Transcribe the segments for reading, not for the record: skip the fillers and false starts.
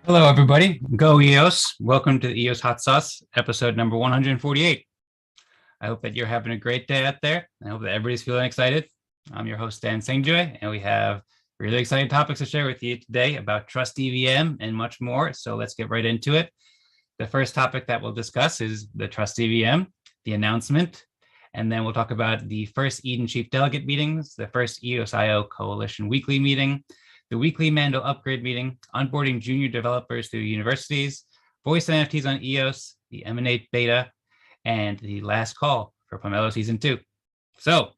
Hello, everybody. Go EOS. Welcome to the EOS Hot Sauce, episode number 148. I hope that you're having a great day out there. I hope that everybody's feeling excited. I'm your host, Dan Singjoy, and we have really exciting topics to share with you today about Trust EVM and much more. So let's get right into it. The first topic that we'll discuss is the Trust EVM, the announcement, and then we'll talk about the first Eden Chief Delegate meetings, the first EOSIO Coalition weekly meeting, the weekly Mandel upgrade meeting, onboarding junior developers through universities, voice NFTs on EOS, the Emanate beta, and the last call for Pomelo season 2. So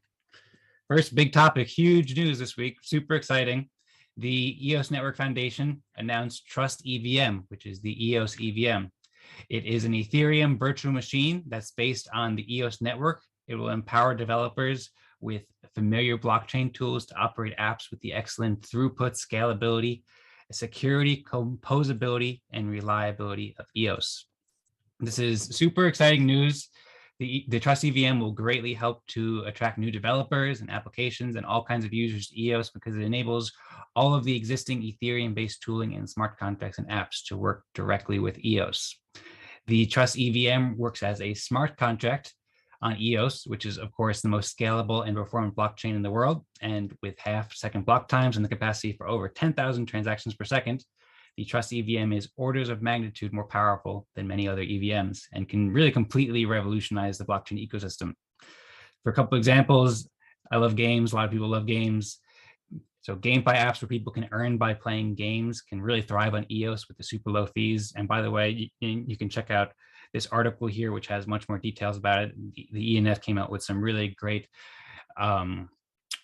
first big topic, huge news this week, super exciting. The EOS Network Foundation announced Trust EVM, which is the EOS EVM. It is an Ethereum virtual machine that's based on the EOS network. It will empower developers with familiar blockchain tools to operate apps with the excellent throughput, scalability, security, composability, and reliability of EOS. This is super exciting news. The Trust EVM will greatly help to attract new developers and applications and all kinds of users to EOS because it enables all of the existing Ethereum-based tooling and smart contracts and apps to work directly with EOS. The Trust EVM works as a smart contract on EOS, which is, of course, the most scalable and performant blockchain in the world. And with half-second block times and the capacity for over 10,000 transactions per second, the Trust EVM is orders of magnitude more powerful than many other EVMs and can really completely revolutionize the blockchain ecosystem. For a couple examples, I love games. A lot of people love games. So GameFi apps where people can earn by playing games can really thrive on EOS with the super low fees. And by the way, you can check out this article here, which has much more details about it. The ENF came out with some really great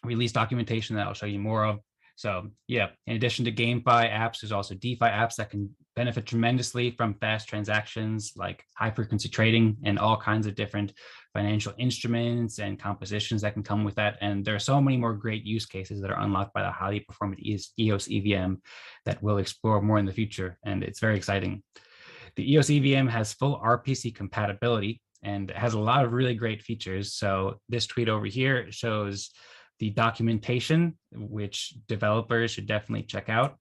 release documentation that I'll show you more of. So yeah, in addition to GameFi apps, there's also DeFi apps that can benefit tremendously from fast transactions like high frequency trading and all kinds of different financial instruments and compositions that can come with that. And there are so many more great use cases that are unlocked by the highly performant EOS EVM that we'll explore more in the future. And it's very exciting. The EOS EVM has full RPC compatibility and has a lot of really great features. So this tweet over here shows the documentation, which developers should definitely check out.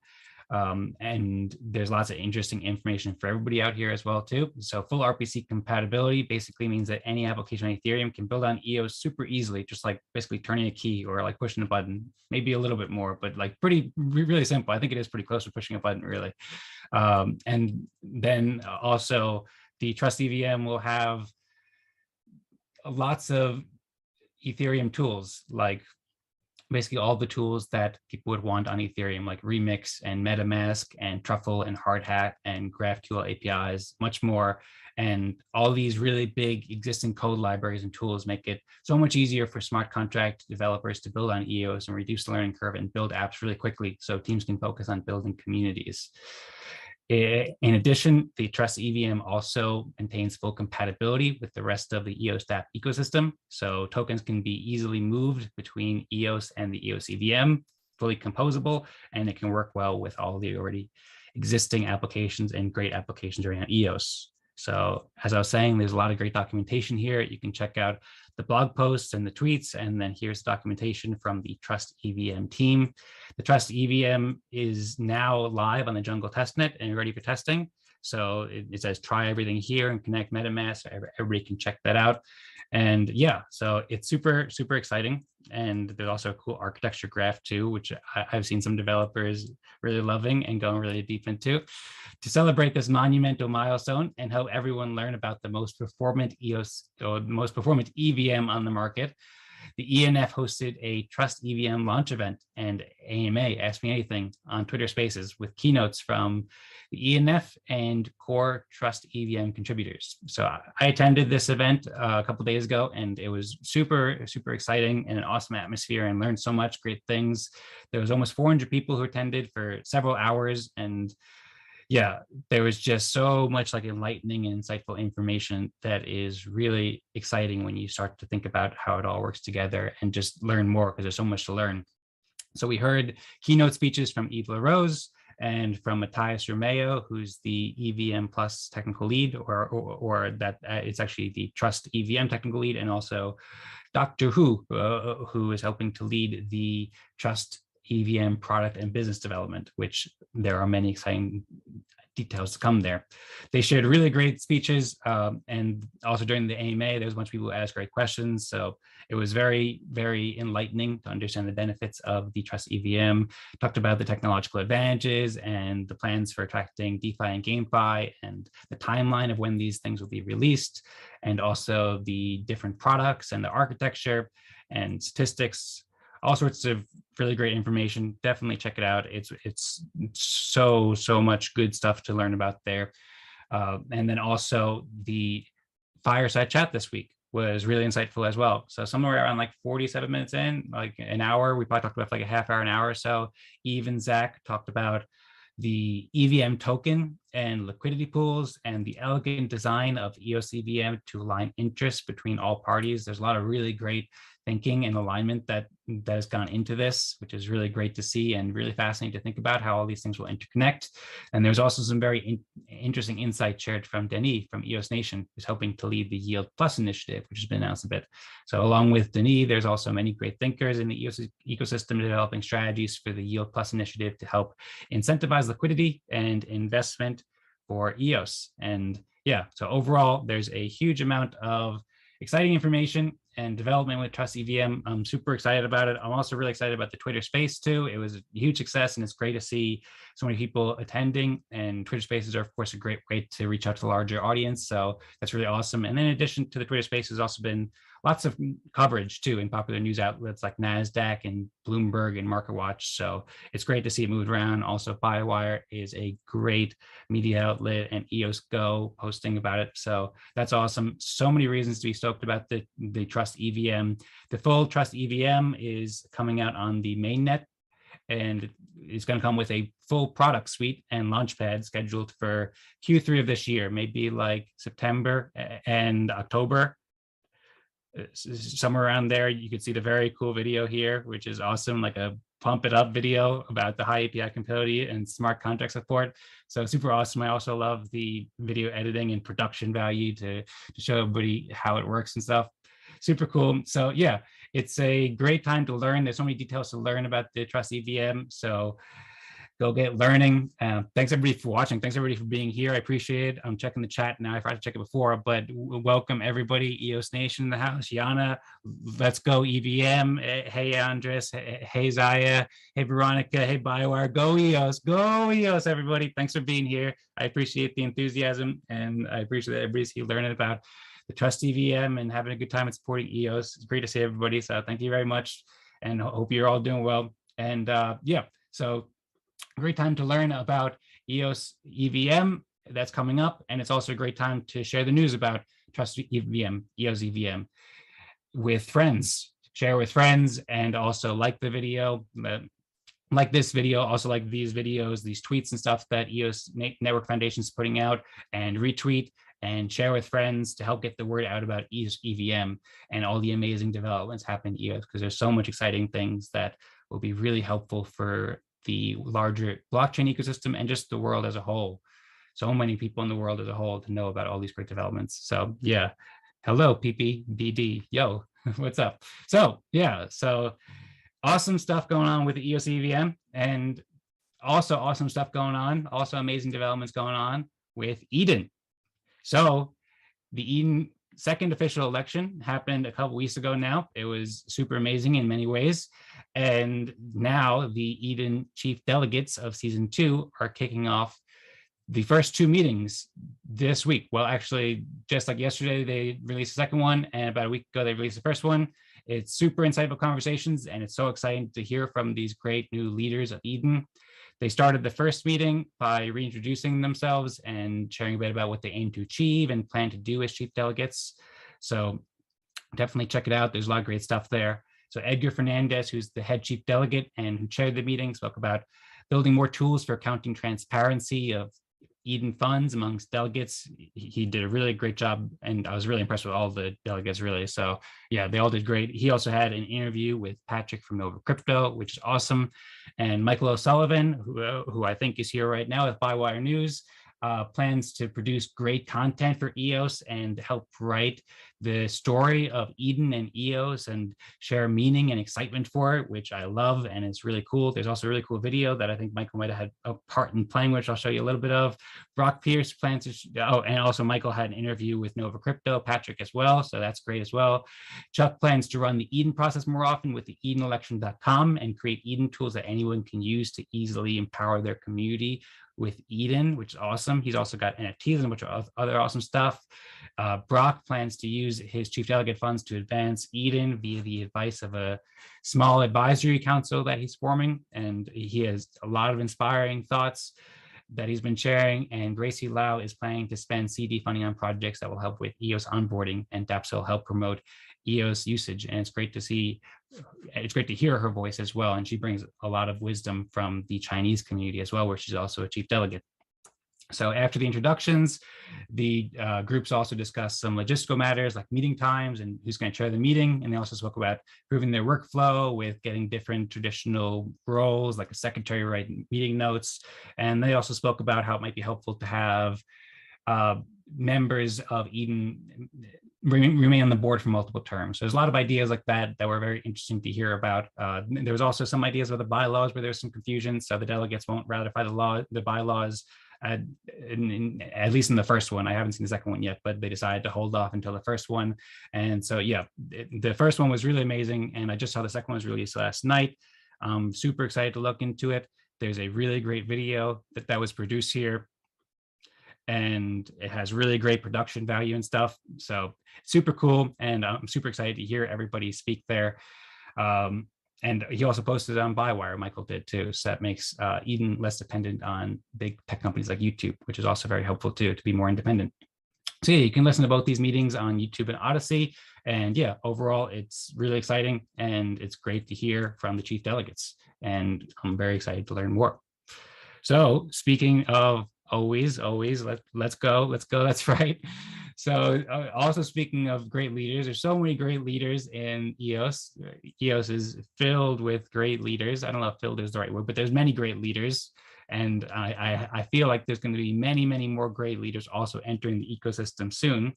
And there's lots of interesting information for everybody out here as well too. So full RPC compatibility basically means that any application on Ethereum can build on EOS super easily, just like basically turning a key or like pushing a button, maybe a little bit more, but like really simple. I think it is pretty close to pushing a button really. And then also the Trust EVM will have lots of Ethereum tools, like basically all the tools that people would want on Ethereum, like Remix and MetaMask and Truffle and Hardhat and GraphQL APIs, much more. And all these really big existing code libraries and tools make it so much easier for smart contract developers to build on EOS and reduce the learning curve and build apps really quickly so teams can focus on building communities. In addition, the Trust EVM also maintains full compatibility with the rest of the EOS app ecosystem. So tokens can be easily moved between EOS and the EOS EVM, fully composable, and it can work well with all the already existing applications and great applications around EOS. So as I was saying, there's a lot of great documentation here. You can check out the blog posts and the tweets, and then here's the documentation from the Trust EVM team. The Trust EVM is now live on the Jungle testnet and ready for testing. So it says try everything here and connect MetaMask. Everybody can check that out. And yeah, so it's super, super exciting. And there's also a cool architecture graph too, which I've seen some developers really loving and going really deep into. To celebrate this monumental milestone and help everyone learn about the most performant EOS or the most performant EVM on the market, the ENF hosted a Trust EVM launch event, and AMA Ask Me Anything on Twitter Spaces with keynotes from the ENF and core Trust EVM contributors. So I attended this event a couple of days ago, and it was super, super exciting and an awesome atmosphere, and learned so much great things. There was almost 400 people who attended for several hours, and yeah, there was just so much like enlightening and insightful information that is really exciting when you start to think about how it all works together and just learn more, because there's so much to learn. So we heard keynote speeches from Yves LaRose and from Matthias Romeo, who's the EVM Plus technical lead, or that it's actually the Trust EVM technical lead, and also Dr. Hu is helping to lead the Trust EVM product and business development, which there are many exciting details to come there. They shared really great speeches, and also during the AMA, there was a bunch of people who asked great questions. So it was very, very enlightening to understand the benefits of the Trust EVM. Talked about the technological advantages and the plans for attracting DeFi and GameFi, and the timeline of when these things will be released, and also the different products and the architecture and statistics. All sorts of really great information. Definitely check it out. It's so much good stuff to learn about there. And then also the fireside chat this week was really insightful as well. So somewhere around like 47 minutes in, like an hour, we probably talked about like a half hour, an hour or so. Eve and Zach talked about the EVM token and liquidity pools and the elegant design of EOS EVM to align interests between all parties. There's a lot of really great thinking and alignment that has gone into this, which is really great to see and really fascinating to think about how all these things will interconnect. And there's also some very interesting insight shared from Denis from EOS Nation, who's helping to lead the Yield Plus initiative, which has been announced a bit. So along with Denis, there's also many great thinkers in the EOS ecosystem developing strategies for the Yield Plus initiative to help incentivize liquidity and investment for EOS. And yeah, so overall, there's a huge amount of exciting information and development with Trust EVM. I'm super excited about it. I'm also really excited about the Twitter space too. It was a huge success, and it's great to see so many people attending, and Twitter spaces are of course a great way to reach out to the larger audience. So that's really awesome. And in addition to the Twitter space, there's also been lots of coverage too in popular news outlets like NASDAQ and Bloomberg and MarketWatch. So it's great to see it moved around. Also, Firewire is a great media outlet, and EOS Go posting about it. So that's awesome. So many reasons to be stoked about the Trust EVM. The full Trust EVM is coming out on the mainnet, and it's going to come with a full product suite and launchpad scheduled for Q3 of this year, maybe like September and October. Somewhere around there. You could see the very cool video here, which is awesome, like a pump it up video about the high API compatibility and smart contract support. So super awesome. I also love the video editing and production value to show everybody how it works and stuff. Super cool. So yeah, it's a great time to learn. There's so many details to learn about the Trust EVM. So go get learning. Thanks everybody for watching. Thanks everybody for being here. I appreciate it. I'm checking the chat now. I forgot to check it before, but welcome everybody. EOS Nation in the house. Yana, let's go EVM. Hey Andres. Hey Zaya. Hey Veronica. Hey Biowire. Go EOS. Go EOS everybody. Thanks for being here. I appreciate the enthusiasm, and I appreciate that everybody's here learning about the Trust EVM and having a good time and supporting EOS. It's great to see everybody. So thank you very much, and hope you're all doing well. And yeah, so great time to learn about EOS EVM that's coming up. And it's also a great time to share the news about Trust EVM, EOS EVM with friends. Share with friends, and also like the video, like this video, also like these videos, these tweets and stuff that EOS Network Foundation is putting out, and retweet and share with friends to help get the word out about EOS EVM and all the amazing developments happening in EOS, because there's so much exciting things that will be really helpful for the larger blockchain ecosystem and just the world as a whole. So many people in the world as a whole to know about all these great developments. So yeah, hello PPBD, yo, what's up? So yeah, so awesome stuff going on with the EOS EVM, and also awesome stuff going on, also amazing developments going on with Eden. So the Eden second official election happened a couple weeks ago now. It was super amazing in many ways. And now the Eden chief delegates of season 2 are kicking off the first 2 meetings this week. Well, actually, just like yesterday, they released the second one, and about a week ago, they released the first one. It's super insightful conversations, and it's so exciting to hear from these great new leaders of Eden. They started the first meeting by reintroducing themselves and sharing a bit about what they aim to achieve and plan to do as chief delegates. So definitely check it out. There's a lot of great stuff there. So Edgar Fernandez, who's the head chief delegate and who chaired the meeting, spoke about building more tools for accounting transparency of Eden funds amongst delegates. He did a really great job, and I was really impressed with all the delegates, really. So yeah, they all did great. He also had an interview with Patrick from Nova Crypto, which is awesome, and Michael O'Sullivan, who I think is here right now with Bywire News. plans to produce great content for EOS and help write the story of Eden and EOS and share meaning and excitement for it, which I love, and it's really cool. There's also a really cool video that I think Michael might have had a part in playing, which I'll show you a little bit of. Brock Pierce plans to, and also Michael had an interview with Nova Crypto, Patrick as well, so that's great as well. Chuck plans to run the Eden process more often with the EdenElection.com and create Eden tools that anyone can use to easily empower their community with Eden, which is awesome. He's also got NFTs and a bunch of other awesome stuff. Brock plans to use his chief delegate funds to advance Eden via the advice of a small advisory council that he's forming. And he has a lot of inspiring thoughts that he's been sharing. And Gracie Lau is planning to spend CD funding on projects that will help with EOS onboarding, and DApps will help promote EOS usage. And it's great to hear her voice as well. And she brings a lot of wisdom from the Chinese community as well, where she's also a chief delegate. So after the introductions, the groups also discussed some logistical matters like meeting times and who's going to chair the meeting. And they also spoke about improving their workflow with getting different traditional roles like a secretary write meeting notes. And they also spoke about how it might be helpful to have members of Eden remain on the board for multiple terms. So there's a lot of ideas like that that were very interesting to hear about. There was also some ideas about the bylaws where there's some confusion. So the delegates won't ratify the bylaws, at least in the first one. I haven't seen the second one yet, but they decided to hold off until the first one. And so, yeah, the first one was really amazing. And I just saw the second one was released last night. I'm super excited to look into it. There's a really great video that was produced here, and it has really great production value and stuff. So super cool. And I'm super excited to hear everybody speak there. And he also posted it on Bywire, Michael did too. So that makes Eden less dependent on big tech companies like YouTube, which is also very helpful too, to be more independent. So yeah, you can listen to both these meetings on YouTube and Odyssey. And yeah, overall, it's really exciting. And it's great to hear from the chief delegates. And I'm very excited to learn more. So speaking of always, let's go, that's right. So also speaking of great leaders, there's so many great leaders in EOS. EOS is filled with great leaders. I don't know if filled is the right word, but there's many great leaders. And I feel like there's going to be many, many more great leaders also entering the ecosystem soon.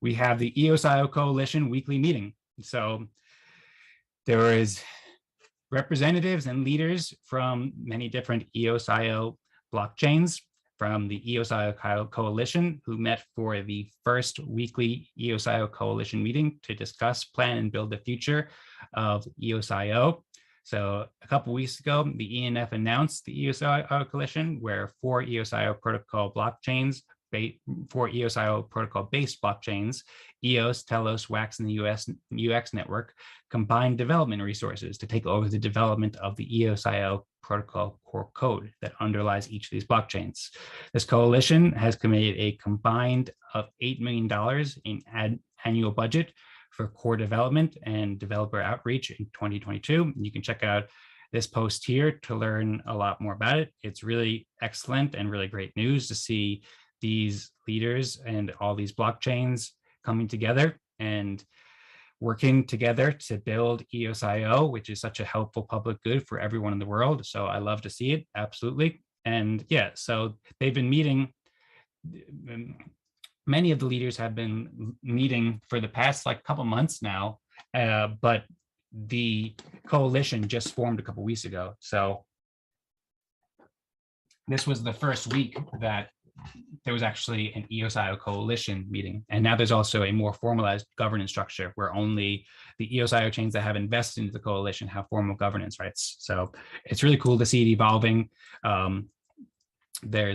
We have the EOSIO Coalition weekly meeting. So there is representatives and leaders from many different EOSIO blockchains from the EOSIO Coalition, who met for the first weekly EOSIO Coalition meeting to discuss, plan, and build the future of EOSIO. So a couple of weeks ago, the ENF announced the EOSIO Coalition, where 4 EOSIO protocol blockchains, 4 EOSIO protocol-based blockchains, EOS, Telos, Wax, and the UX network, combine development resources to take over the development of the EOSIO protocol core code that underlies each of these blockchains. This coalition has committed a combined of $8 million in annual budget for core development and developer outreach in 2022. You can check out this post here to learn a lot more about it. It's really excellent and really great news to see these leaders and all these blockchains coming together and working together to build EOSIO, which is such a helpful public good for everyone in the world. So I love to see it, absolutely. And yeah, so they've been meeting, many of the leaders have been meeting for the past like couple months now, but the coalition just formed a couple weeks ago. So this was the first week that there was actually an EOSIO coalition meeting. And now there's also a more formalized governance structure where only the EOSIO chains that have invested into the coalition have formal governance rights. So it's really cool to see it evolving. There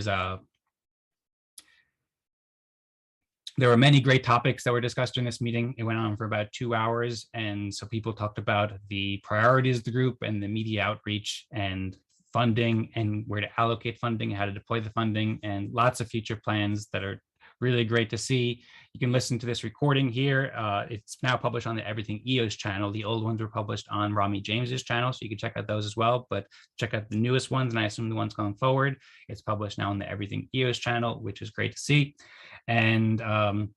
were many great topics that were discussed in this meeting. It went on for about 2 hours. And so people talked about the priorities of the group and the media outreach and funding and where to allocate funding, how to deploy the funding, and lots of future plans that are really great to see. You can listen to this recording here. It's now published on the Everything EOS channel. The old ones were published on Rami James's channel, so you can check out those as well, but check out the newest ones, and I assume the ones going forward. It's published now on the Everything EOS channel, which is great to see. And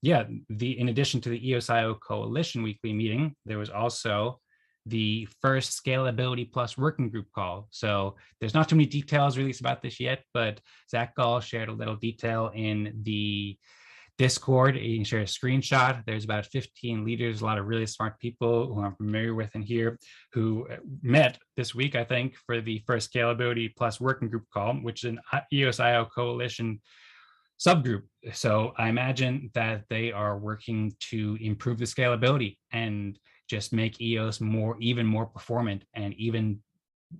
yeah, in addition to the EOSIO Coalition weekly meeting, there was also the first Scalability Plus working group call. So there's not too many details released about this yet, but Zach Gall shared a little detail in the Discord. You can share a screenshot. There's about 15 leaders, a lot of really smart people who I'm familiar with in here, who met this week, I think, for the first Scalability Plus working group call, which is an EOSIO coalition subgroup. So I imagine that they are working to improve the scalability and just make EOS even more performant and even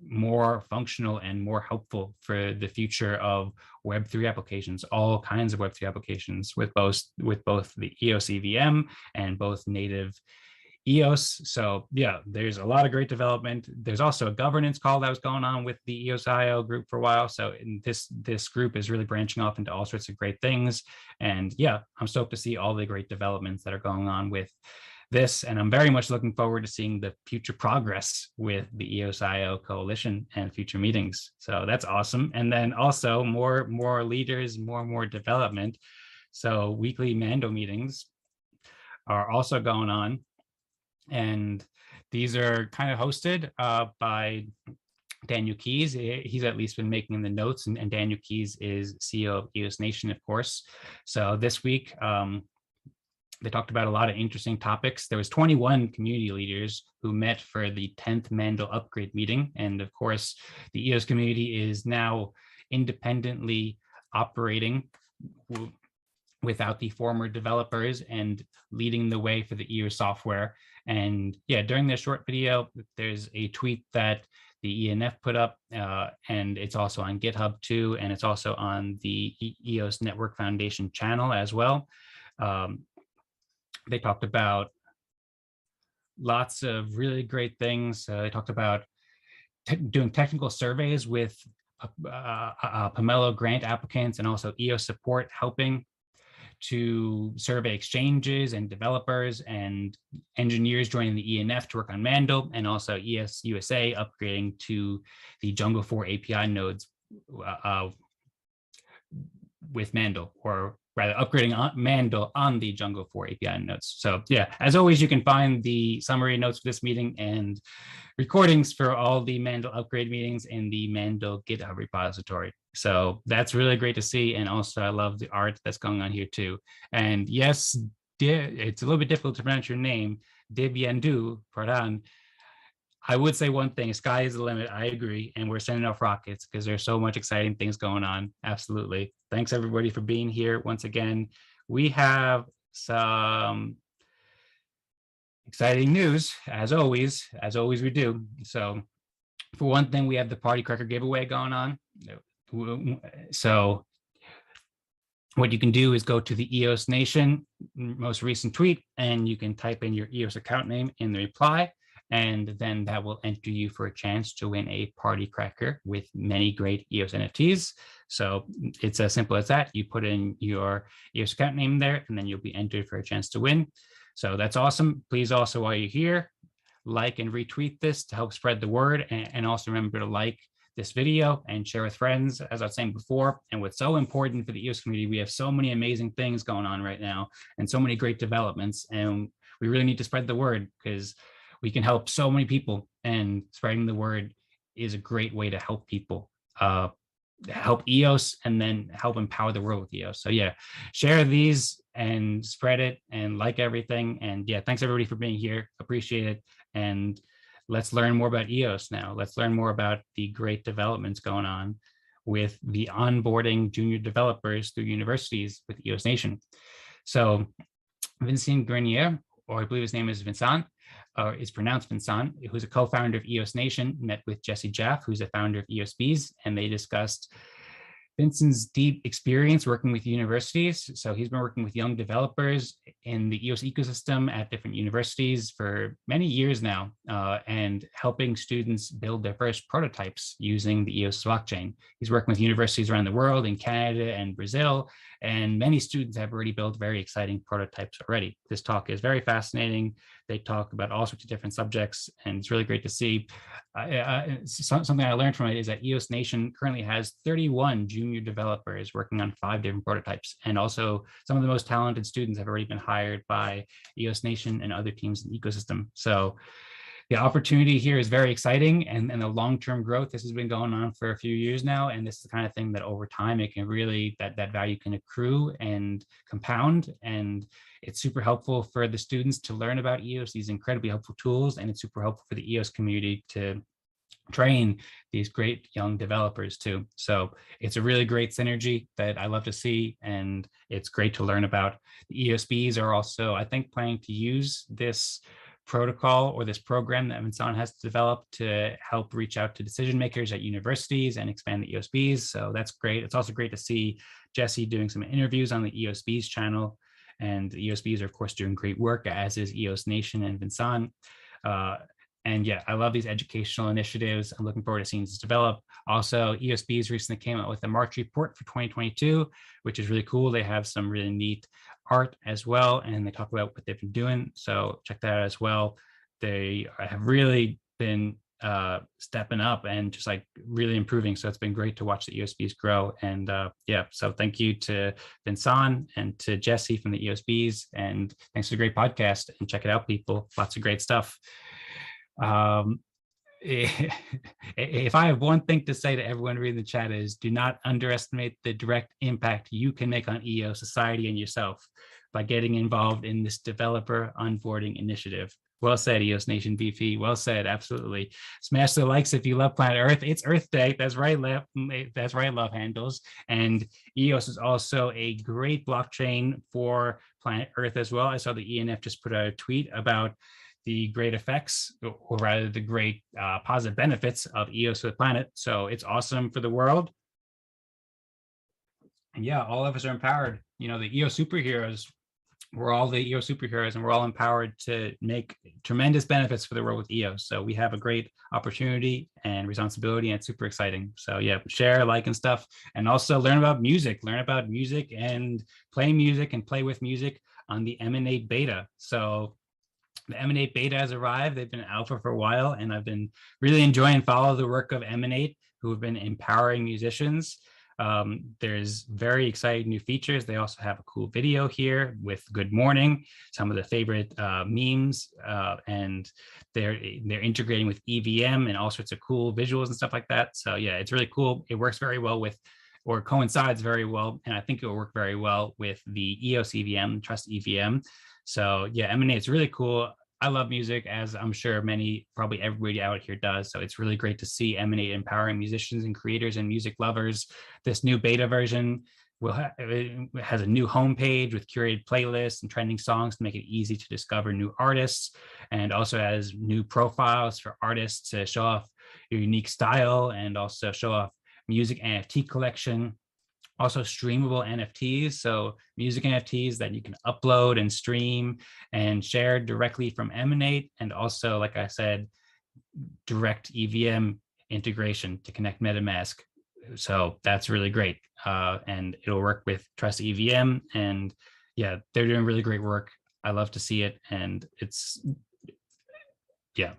more functional and more helpful for the future of Web3 applications, all kinds of Web3 applications with both the EOS EVM and both native EOS. So yeah, there's a lot of great development. There's also a governance call that was going on with the EOSIO group for a while. So this group is really branching off into all sorts of great things. And yeah, I'm stoked to see all the great developments that are going on with this. And I'm very much looking forward to seeing the future progress with the EOSIO coalition and future meetings. So that's awesome. And then also more leaders, more development. So weekly Mandel meetings are also going on. And these are kind of hosted by Daniel Keys. He's at least been making the notes, and Daniel Keys is CEO of EOS Nation, of course. So this week, they talked about a lot of interesting topics. There was 21 community leaders who met for the 10th Mandel upgrade meeting. And of course, the EOS community is now independently operating without the former developers and leading the way for the EOS software. And yeah, during this short video, there's a tweet that the ENF put up, and it's also on GitHub too, and it's also on the EOS Network Foundation channel as well. They talked about lots of really great things. They talked about doing technical surveys with Pomelo grant applicants and also EOS support, helping to survey exchanges and developers and engineers joining the ENF to work on Mandel, and also ES USA upgrading to the Jungle 4 API nodes with Mandel, or rather upgrading on Mandel on the Jungle 4 API nodes. So yeah, as always, you can find the summary notes for this meeting and recordings for all the Mandel upgrade meetings in the Mandel GitHub repository. So that's really great to see. And also I love the art that's going on here too. And yes, it's a little bit difficult to pronounce your name, Dibiandu Pradhan. I would say one thing, sky is the limit. I agree. And we're sending off rockets because there's so much exciting things going on. Absolutely. Thanks everybody for being here. Once again, we have some exciting news as always we do. So for one thing, we have the Party Cracker giveaway going on. So what you can do is go to the EOS Nation most recent tweet, and you can type in your EOS account name in the reply. And then that will enter you for a chance to win a Party Cracker with many great EOS NFTs. So it's as simple as that. You put in your EOS account name there, and then you'll be entered for a chance to win. So that's awesome. Please also, while you're here, like and retweet this to help spread the word. And also remember to like this video and share with friends, as I was saying before. And what's so important for the EOS community, we have so many amazing things going on right now and so many great developments. And we really need to spread the word because we can help so many people, and spreading the word is a great way to help people, help EOS, and then help empower the world with EOS. So yeah, share these and spread it and like everything. And yeah, thanks everybody for being here. Appreciate it. And let's learn more about EOS now. Let's learn more about the great developments going on with the onboarding junior developers through universities with EOS Nation. So Vincent Grenier, or I believe his name is Vincent, it's pronounced Vincent, who's a co-founder of EOS Nation, met with Jesse Jaff, who's a founder of EOSBs, and they discussed Vincent's deep experience working with universities. So he's been working with young developers in the EOS ecosystem at different universities for many years now, and helping students build their first prototypes using the EOS blockchain. He's working with universities around the world, in Canada and Brazil, and many students have already built very exciting prototypes already. This talk is very fascinating. They talk about all sorts of different subjects, and it's really great to see. Something I learned from it is that EOS Nation currently has 31 junior developers working on 5 different prototypes. And also some of the most talented students have already been hired by EOS Nation and other teams in the ecosystem. So the opportunity here is very exciting, and the long-term growth, this has been going on for a few years now, and this is the kind of thing that over time it can really, that value can accrue and compound, and it's super helpful for the students to learn about EOS, these incredibly helpful tools, and it's super helpful for the EOS community to train these great young developers too. So it's a really great synergy that I love to see, and it's great to learn about. The EOSBs are also, I think, planning to use this protocol or this program that Vincent has developed to help reach out to decision makers at universities and expand the EOSBs. So that's great. It's also great to see Jesse doing some interviews on the EOSBs channel, and the EOSBs are of course doing great work, as is EOS Nation and Vincent. And yeah, I love these educational initiatives. I'm looking forward to seeing this develop. Also, EOSBs recently came out with a March report for 2022, which is really cool. They have some really neat art as well, and they talk about what they've been doing. So check that out as well. They have really been stepping up and just like really improving. So it's been great to watch the EOSBs grow. And yeah, so thank you to Vincent and to Jesse from the EOSBs, and thanks for the great podcast, and check it out, people. Lots of great stuff. If I have one thing to say to everyone reading the chat, is do not underestimate the direct impact you can make on EO society and yourself by getting involved in this developer onboarding initiative. Well said, EOS Nation VP. Well said. Absolutely. Smash the likes if you love planet Earth. It's Earth Day. That's right. That's right, love handles. And EOS is also a great blockchain for planet Earth as well. I saw the ENF just put out a tweet about the great effects, or rather the great positive benefits of EOS for the planet. So it's awesome for the world. And yeah, all of us are empowered. You know, the EOS superheroes, we're all the EOS superheroes, and we're all empowered to make tremendous benefits for the world with EOS. So we have a great opportunity and responsibility, and it's super exciting. So yeah, share, like, and stuff. And also learn about music and play music and play with music on the Emanate beta. So the Emanate beta has arrived. They've been alpha for a while, and I've been really enjoying follow the work of Emanate, who have been empowering musicians. There's very exciting new features. They also have a cool video here with good morning, some of the favorite memes, and they're integrating with EVM and all sorts of cool visuals and stuff like that. So yeah, it's really cool. It works very well with, or coincides very well, and I think it will work very well with the EOS EVM, Trust EVM. So yeah, Emanate is really cool. I love music, as I'm sure probably everybody out here does. So it's really great to see Emanate empowering musicians and creators and music lovers. This new beta version it has a new homepage with curated playlists and trending songs to make it easy to discover new artists, and also has new profiles for artists to show off your unique style, and also show off music NFT collection. Also streamable NFTs, so music NFTs that you can upload and stream and share directly from Emanate, and also, like I said, direct EVM integration to connect MetaMask. So that's really great, and it'll work with Trust EVM, and yeah, they're doing really great work. I love to see it, and it's, yeah,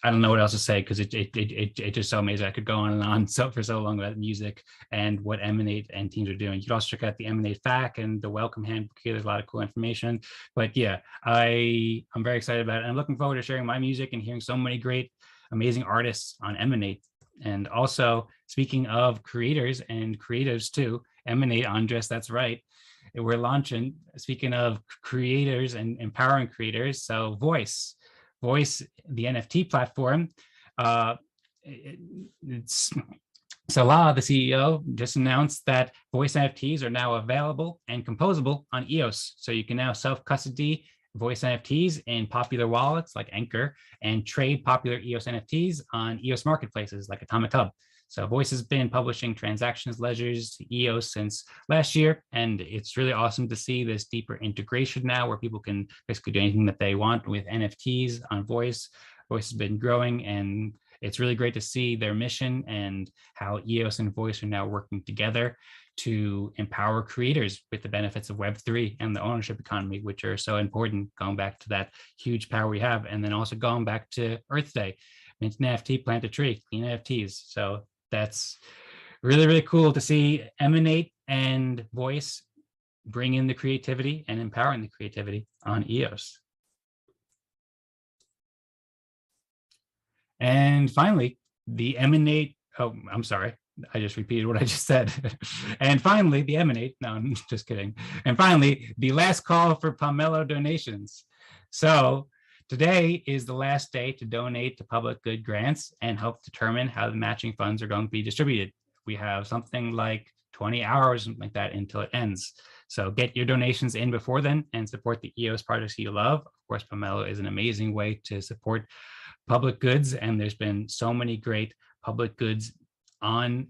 I don't know what else to say, because it's just so amazing. I could go on and on for so long about music and what Emanate and teams are doing. You can also check out the Emanate FAQ and the welcome handbook here. There's a lot of cool information. But yeah, I'm very excited about it. I'm looking forward to sharing my music and hearing so many great, amazing artists on Emanate. And also, speaking of creators and creatives too, Emanate, Andres, that's right. We're launching, speaking of creators and empowering creators, so Voice, the NFT platform. Salah, the CEO, just announced that Voice NFTs are now available and composable on EOS. So you can now self-custody Voice NFTs in popular wallets like Anchor, and trade popular EOS NFTs on EOS marketplaces like Atomic Hub. So Voice has been publishing transactions ledgers to EOS since last year, and it's really awesome to see this deeper integration now, where people can basically do anything that they want with NFTs on Voice. Voice has been growing, and it's really great to see their mission and how EOS and Voice are now working together to empower creators with the benefits of Web3 and the ownership economy, which are so important, going back to that huge power we have. And then also going back to Earth Day, mint an NFT, plant a tree, clean NFTs. So that's really, really cool to see Emanate and Voice bring in the creativity and empowering the creativity on EOS. And finally, the Emanate, oh, I'm sorry, I just repeated what I just said. And finally, the Emanate, no, I'm just kidding. And finally, the last call for Pomelo donations. So today is the last day to donate to public good grants and help determine how the matching funds are going to be distributed. We have something like 20 hours, something like that, until it ends. So get your donations in before then and support the EOS projects you love. Of course, Pomelo is an amazing way to support public goods, and there's been so many great public goods on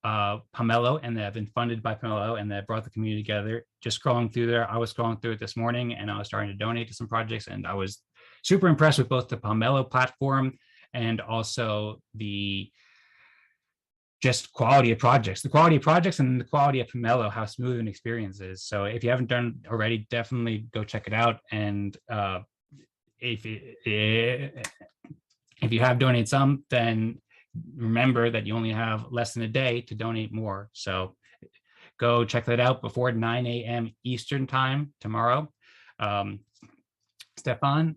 Pomelo, and that have been funded by Pomelo, and that brought the community together. Just scrolling through there, I was scrolling through it this morning, and I was starting to donate to some projects, and I was super impressed with both the Pomelo platform and also the just quality of projects, the quality of projects and the quality of Pomelo, how smooth an experience is. So if you haven't done already, definitely go check it out. And if you have donated some, then remember that you only have less than a day to donate more. So go check that out before 9 a.m. Eastern time tomorrow. Stefan,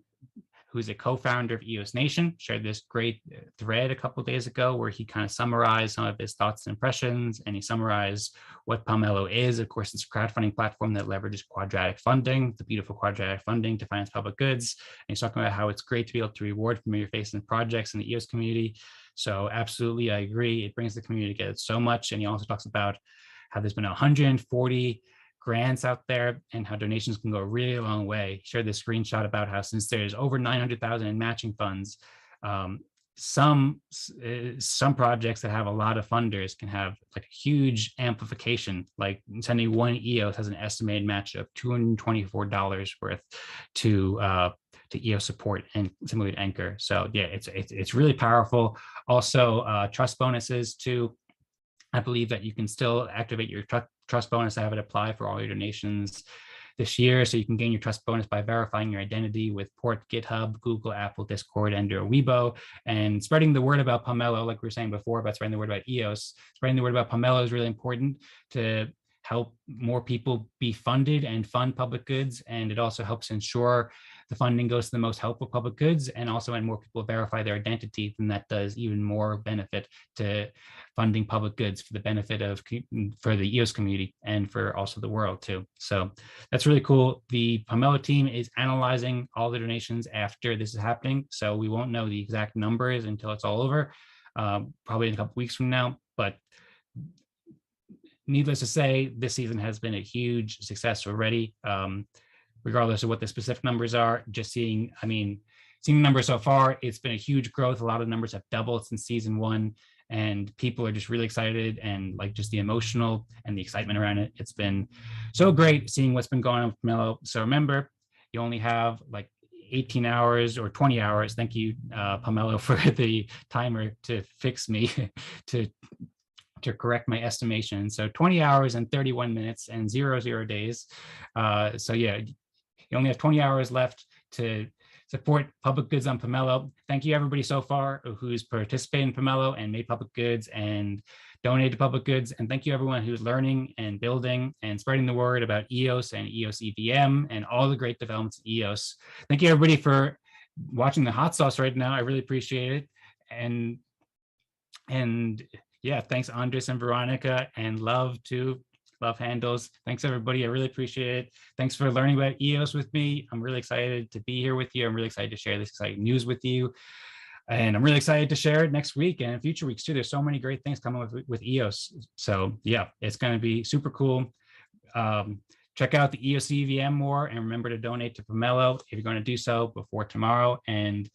who's a co-founder of EOS Nation, shared this great thread a couple of days ago where he kind of summarized some of his thoughts and impressions, and he summarized what Pomelo is. Of course, it's a crowdfunding platform that leverages quadratic funding, the beautiful quadratic funding to finance public goods. And he's talking about how it's great to be able to reward familiar-facing projects in the EOS community. So absolutely, I agree. It brings the community together so much. And he also talks about how there's been 140 grants out there and how donations can go a really long way. He shared this screenshot about how since there's over 900,000 in matching funds, some projects that have a lot of funders can have like a huge amplification. Like sending one EOS has an estimated match of $224 worth to EOS support and similarly to Anchor. So yeah, it's really powerful. Also, trust bonuses too. I believe that you can still activate your trust bonus, have it apply for all your donations this year. So you can gain your trust bonus by verifying your identity with Port, GitHub, Google, Apple, Discord, and or Weibo, and spreading the word about Pomelo, like we were saying before, about spreading the word about EOS. Spreading the word about Pomelo is really important to help more people be funded and fund public goods. And it also helps ensure the funding goes to the most helpful public goods. And also when more people verify their identity, then that does even more benefit to funding public goods for the benefit of, for the EOS community and for also the world too. So that's really cool. The Pomelo team is analyzing all the donations after this is happening. So we won't know the exact numbers until it's all over, probably in a couple weeks from now. But needless to say, this season has been a huge success already. Regardless of what the specific numbers are, just seeing the numbers so far, it's been a huge growth. A lot of numbers have doubled since season one, and people are just really excited, and like just the emotional and the excitement around it. It's been so great seeing what's been going on with Pomelo. So remember, you only have like 18 hours or 20 hours. Thank you, Pomelo, for the timer to fix me to correct my estimation. So 20 hours and 31 minutes and 0 days. So yeah, you only have 20 hours left to support public goods on Pomelo. Thank you everybody so far who's participated in Pomelo and made public goods and donated to public goods. And thank you everyone who's learning and building and spreading the word about EOS and EOS EVM and all the great developments in EOS. Thank you everybody for watching the hot sauce right now. I really appreciate it. And yeah, thanks Andres and Veronica, and love handles. Thanks everybody, I really appreciate it. Thanks for learning about EOS with me. I'm really excited to be here with you. I'm really excited to share this exciting news with you. And I'm really excited to share it next week and in future weeks too. There's so many great things coming with EOS. So yeah, it's gonna be super cool. Check out the EOS EVM more, and remember to donate to Pomelo if you're gonna do so before tomorrow. And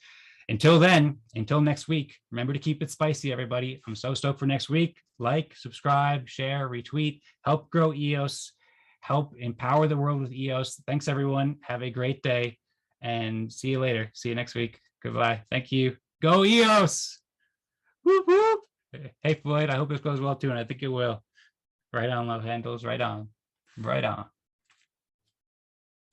until then, until next week, remember to keep it spicy, everybody. I'm so stoked for next week. Like, subscribe, share, retweet, help grow EOS, help empower the world with EOS. Thanks, everyone. Have a great day, and see you later. See you next week. Goodbye. Thank you. Go EOS! Whoop, whoop. Hey, Floyd, I hope this goes well, too, and I think it will. Right on, love handles. Right on. Right on.